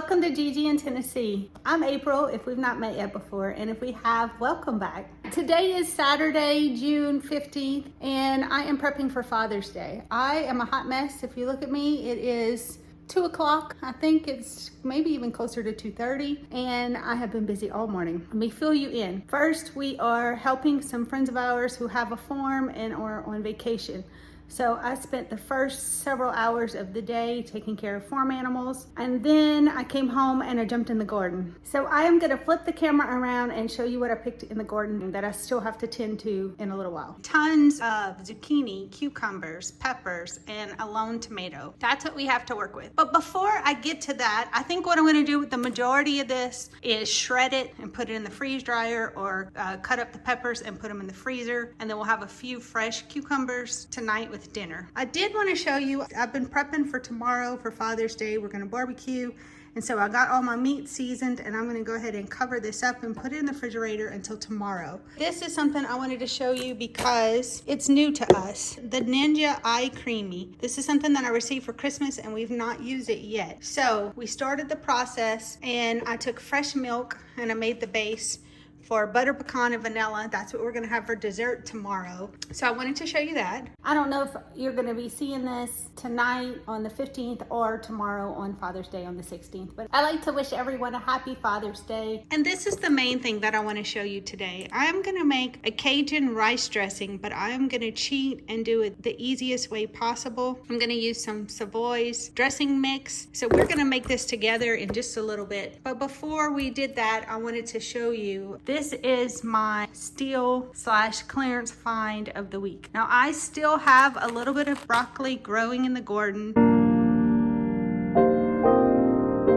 welcome to Gigi in Tennessee. I'm April, if we've not met yet before, and if we have, welcome back. Today is Saturday, June 15th, and I am prepping for Father's Day. I am a hot mess. If you look at me, it is 2 o'clock. I think it's maybe even closer to 2:30, and I have been busy all morning. Let me fill you in. First, we are helping some friends of ours who have a farm and are on vacation. So I spent the first several hours of the day taking care of farm animals, and then I came home and I jumped in the garden. So I am gonna flip the camera around and show you what I picked in the garden that I still have to tend to in a little while. Tons of zucchini, cucumbers, peppers, and a lone tomato. That's what we have to work with. But before I get to that, I think what I'm gonna do with the majority of this is shred it and put it in the freeze dryer, or cut up the peppers and put them in the freezer, and then we'll have a few fresh cucumbers tonight with dinner. I did want to show you, I've been prepping for tomorrow for Father's Day. We're going to barbecue, and so I got all my meat seasoned, and I'm going to go ahead and cover this up and put it in the refrigerator until tomorrow. This is something I wanted to show you because it's new to us, the Ninja Eye Creamy. This is something that I received for Christmas and we've not used it yet. So we started the process, and I took fresh milk and I made the base for butter pecan and vanilla. That's what we're gonna have for dessert tomorrow. So I wanted to show you that. I don't know if you're gonna be seeing this tonight on the 15th or tomorrow on Father's Day on the 16th, but I like to wish everyone a happy Father's Day. And this is the main thing that I wanna show you today. I'm gonna make a Cajun rice dressing, but I'm gonna cheat and do it the easiest way possible. I'm gonna use some Savoy's dressing mix. So we're gonna make this together in just a little bit. But before we did that, I wanted to show you this is my steal/clearance find of the week. Now I still have a little bit of broccoli growing in the garden.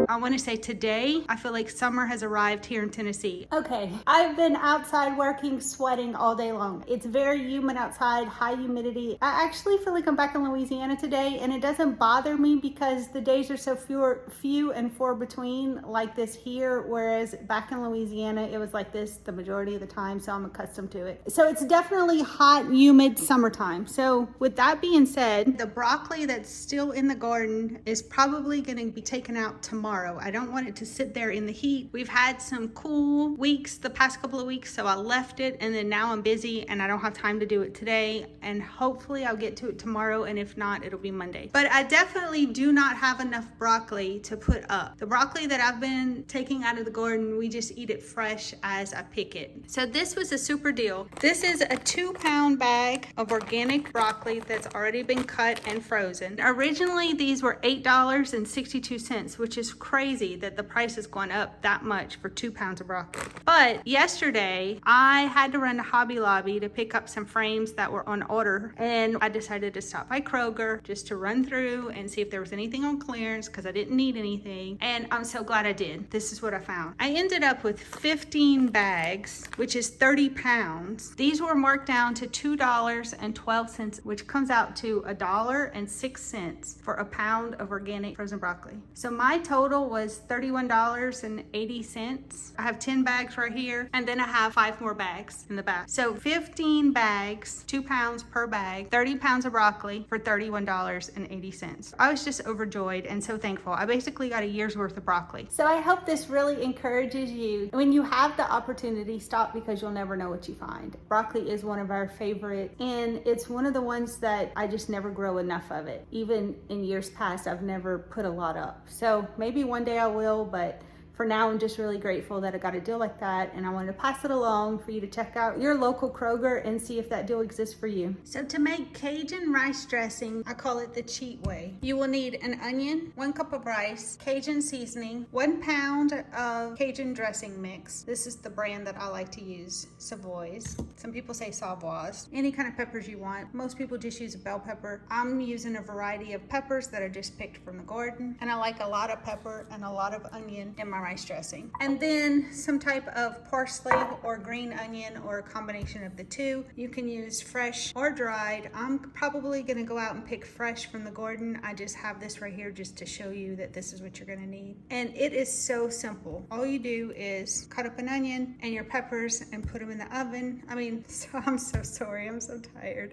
I want to say today, I feel like summer has arrived here in Tennessee. Okay, I've been outside working, sweating all day long. It's very humid outside, high humidity. I actually feel like I'm back in Louisiana today, and it doesn't bother me because the days are so few and far between like this here, whereas back in Louisiana, it was like this the majority of the time, so I'm accustomed to it. So it's definitely hot, humid summertime. So with that being said, the broccoli that's still in the garden is probably gonna be taken out tomorrow. I don't want it to sit there in the heat. We've had some cool weeks the past couple of weeks, so I left it, and then now I'm busy and I don't have time to do it today, and hopefully I'll get to it tomorrow, and if not, it'll be Monday. But I definitely do not have enough broccoli to put up. The broccoli that I've been taking out of the garden, we just eat it fresh as I pick it. So this was a super deal. This is a 2-pound bag of organic broccoli that's already been cut and frozen. Originally, these were $8.62, which is crazy that the price has gone up that much for 2 pounds of broccoli. But yesterday I had to run to Hobby Lobby to pick up some frames that were on order, and I decided to stop by Kroger just to run through and see if there was anything on clearance because I didn't need anything, and I'm so glad I did. This is what I found. I ended up with 15 bags, which is 30 pounds. These were marked down to $2.12, which comes out to $1.06 for a pound of organic frozen broccoli. So my total was $31.80. I have 10 bags right here, and then I have 5 more bags in the back. So 15 bags, 2 pounds per bag, 30 pounds of broccoli for $31.80. I was just overjoyed and so thankful. I basically got a year's worth of broccoli. So I hope this really encourages you. When you have the opportunity, stop, because you'll never know what you find. Broccoli is one of our favorite, and it's one of the ones that I just never grow enough of it. Even in years past, I've never put a lot up. So maybe one day I will, but for now, I'm just really grateful that I got a deal like that, and I wanted to pass it along for you to check out your local Kroger and see if that deal exists for you. So to make Cajun rice dressing, I call it the cheat way. You will need an onion, 1 cup of rice, Cajun seasoning, 1 pound of Cajun dressing mix. This is the brand that I like to use, Savoy's. Some people say Savoy's. Any kind of peppers you want. Most people just use a bell pepper. I'm using a variety of peppers that I just picked from the garden, and I like a lot of pepper and a lot of onion in my rice dressing. And then some type of parsley or green onion or a combination of the two. You can use fresh or dried. I'm probably gonna go out and pick fresh from the garden. I just have this right here just to show you that this is what you're gonna need. And it is so simple. All you do is cut up an onion and your peppers and put them in the oven. I'm so sorry, I'm so tired.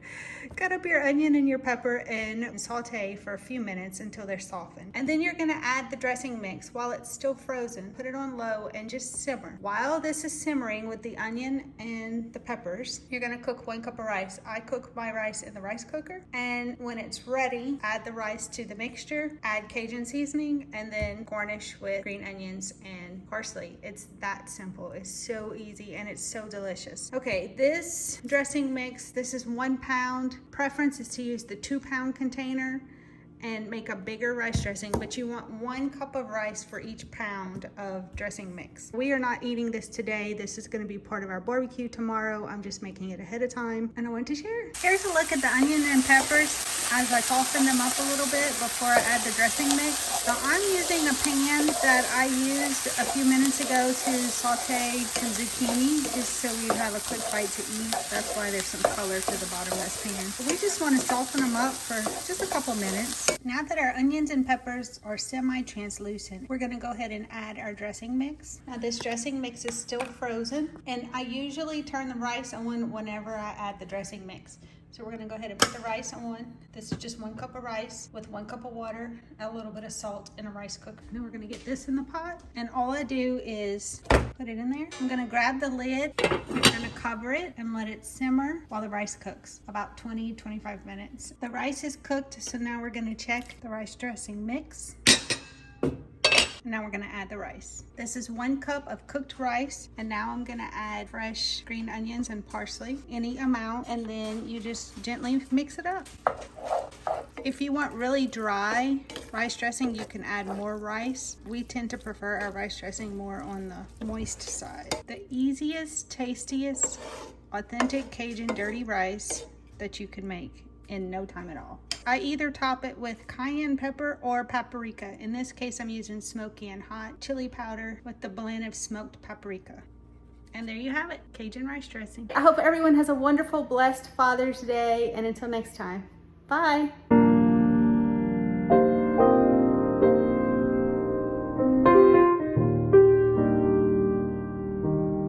Cut up your onion and your pepper and saute for a few minutes until they're softened. And then you're gonna add the dressing mix while it's still frozen. Put it on low and just simmer. While this is simmering with the onion and the peppers, you're gonna cook 1 cup of rice. I cook my rice in the rice cooker, and when it's ready, add the rice to the mixture, add Cajun seasoning, and then garnish with green onions and parsley. It's that simple. It's so easy and it's so delicious. Okay, this dressing mix, this is 1 pound. Preference is to use the 2-pound container and make a bigger rice dressing, but you want 1 cup of rice for each pound of dressing mix. We are not eating this today. This is gonna be part of our barbecue tomorrow. I'm just making it ahead of time and I want to share. Here's a look at the onion and peppers as I soften them up a little bit before I add the dressing mix. So I'm using a pan that I used a few minutes ago to saute some zucchini, just so you have a quick bite to eat. That's why there's some color to the bottom of this pan. But we just wanna soften them up for just a couple minutes. Now that our onions and peppers are semi-translucent, we're gonna go ahead and add our dressing mix. Now this dressing mix is still frozen, and I usually turn the rice on whenever I add the dressing mix. So we're gonna go ahead and put the rice on. This is just 1 cup of rice with 1 cup of water, a little bit of salt in a rice cooker. Then we're gonna get this in the pot, and all I do is put it in there. I'm gonna grab the lid, I'm gonna cover it and let it simmer while the rice cooks, about 20-25 minutes. The rice is cooked, so now we're gonna check the rice dressing mix. Now we're gonna add the rice. This is 1 cup of cooked rice, and now I'm gonna add fresh green onions and parsley, any amount, and then you just gently mix it up. If you want really dry rice dressing, you can add more rice. We tend to prefer our rice dressing more on the moist side. The easiest, tastiest, authentic Cajun dirty rice that you can make in no time at all. I either top it with cayenne pepper or paprika. In this case, I'm using smoky and hot chili powder with the blend of smoked paprika. And there you have it, Cajun rice dressing. I hope everyone has a wonderful, blessed Father's Day, and until next time, bye.